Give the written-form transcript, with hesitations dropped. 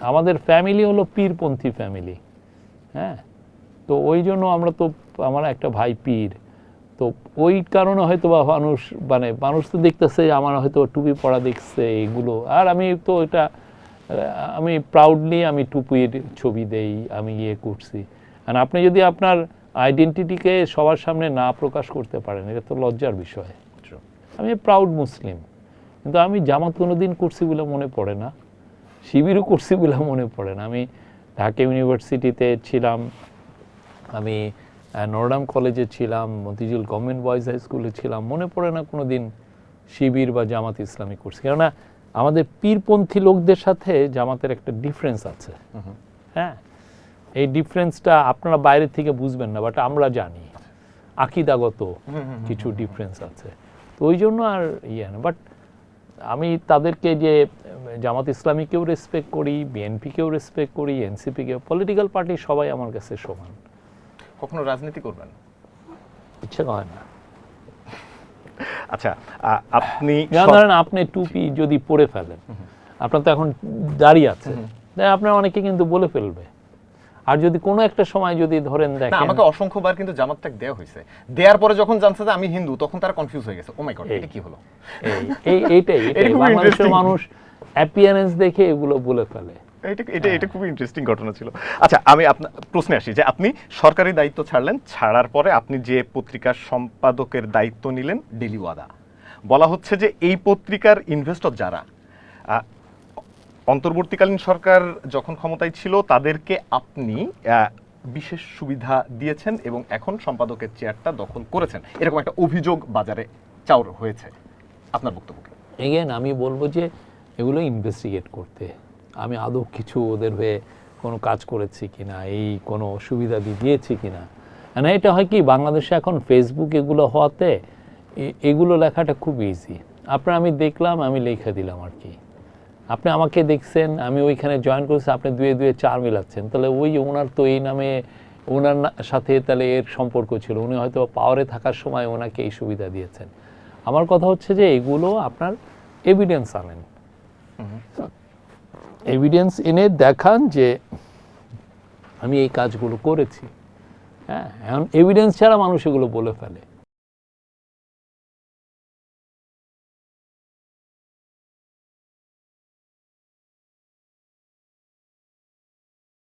আমাদের ফ্যামিলি হলো পীরপন্থী ফ্যামিলি, হ্যাঁ। তো ওই জন্য আমরা তো, আমার একটা ভাই পীর, তো ওই কারণে হয়তো বা মানুষ তো দেখতেছে আমার হয়তো টুপি পরা দেখছে এগুলো, আর আমি তো এটা আমি প্রাউডলি আমি টুপির ছবি দেই, আমি ইয়ে করছি। আর আপনি যদি আপনার আইডেন্টিটিকে সবার সামনে না প্রকাশ করতে পারেন, এটা তো লজ্জার বিষয়। আমি প্রাউড মুসলিম, কিন্তু আমি জামাত কোনোদিন করছি বলে মনে পড়ে না, শিবিরও করছি বলে মনে পড়ে না। আমি ঢাকা ইউনিভার্সিটিতে ছিলাম, আমি নরডাম কলেজে ছিলাম, মতিঝিল গভর্নমেন্ট বয়েজ হাই স্কুলে ছিলাম, মনে পড়ে না কোনো দিন শিবির বা জামাত ইসলামী করছি। কেননা আমাদের পীরপন্থী লোকদের সাথে জামাতের একটা ডিফারেন্স আছে, হ্যাঁ। এই ডিফারেন্সটা আপনারা বাইরে থেকে বুঝবেন না, বাট আমরা জানি আকীদাগত কিছু ডিফারেন্স আছে। তো ওই জন্য আর ইয়ে না, বাট আমি তাদেরকে যে জামাত ইসলামীকেও রেসপেক্ট করি, বিএনপিকেও রেসপেক্ট করি, এনসিপিকেও, পলিটিক্যাল পার্টি সবাই আমার কাছে সমান। কখনো রাজনীতি করবেন? ইচ্ছে হয় না। আচ্ছা, আপনি ধরেন আপনি টুপি যদি পরে ফেলেন, আপনার তো এখন দাঁড়িয়ে আছে, আপনার অনেকে কিন্তু বলে ফেলবে। আর যদি কোনো একটা সময় যদি ধরেন দেখেন, আমাকে অসংখ্যবার কিন্তু জামাত ট্যাগ দেওয়া হয়েছে, দেওয়ার পরে যখন জানছে যে আমি হিন্দু, তখন তারা কনফিউজ হয়ে গেছে, ও মাই গড এটা কি হলো। এইটাই বাংলাদেশের মানুষ অ্যাপিয়ারেন্স দেখে এগুলো বলে ফেলে। এটা খুব ইন্টারেস্টিং ঘটনা ছিল। আচ্ছা, আমি আপনার প্রশ্নে আসি যে আপনি সরকারি দায়িত্ব ছাড়লেন, ছাড়ার পরে আপনি যে পত্রিকার সম্পাদকের দায়িত্ব নিলেন ডেইলি ওয়াদা, বলা হচ্ছে যে এই পত্রিকার ইনভেস্টর যারা অন্তর্বর্তীকালীন সরকার যখন ক্ষমতায় ছিল তাদেরকে আপনি বিশেষ সুবিধা দিয়েছেন এবং এখন সম্পাদকের চেয়ারটা দখল করেছেন, এরকম একটা অভিযোগ বাজারে চাউর হয়েছে। আপনার বক্তব্য কি? এগেন আমি বলবো যে এগুলো ইনভেস্টিগেট করতে, আমি আদৌ কিছু ওদের হয়ে কোনো কাজ করেছি কিনা, এই কোনো সুবিধা দিয়েছি কিনা। না, এটা হয় কি বাংলাদেশে এখন ফেসবুক এগুলো হওয়াতে এগুলো লেখাটা খুব ইজি। আমি দেখলাম, আমি লেখা দিলাম আর কি। আপনি আমাকে দেখছেন, আমি ওইখানে জয়েন করেছি, আপনি দুয়ে দুয়ে চার মিলাচ্ছেন, তাহলে ওই ওনার তো এই নামে ওনার সাথে তাহলে এর সম্পর্ক ছিল, উনি হয়তো পাওয়ারে থাকার সময় ওনাকে এই সুবিধা দিয়েছেন। আমার কথা হচ্ছে যে এগুলো আপনার এভিডেন্স আনেন, এভিডেন্স এনে দেখান যে আমি এই কাজগুলো করেছি, হ্যাঁ। এখন এভিডেন্স ছাড়া মানুষ এগুলো বলে ফেলে।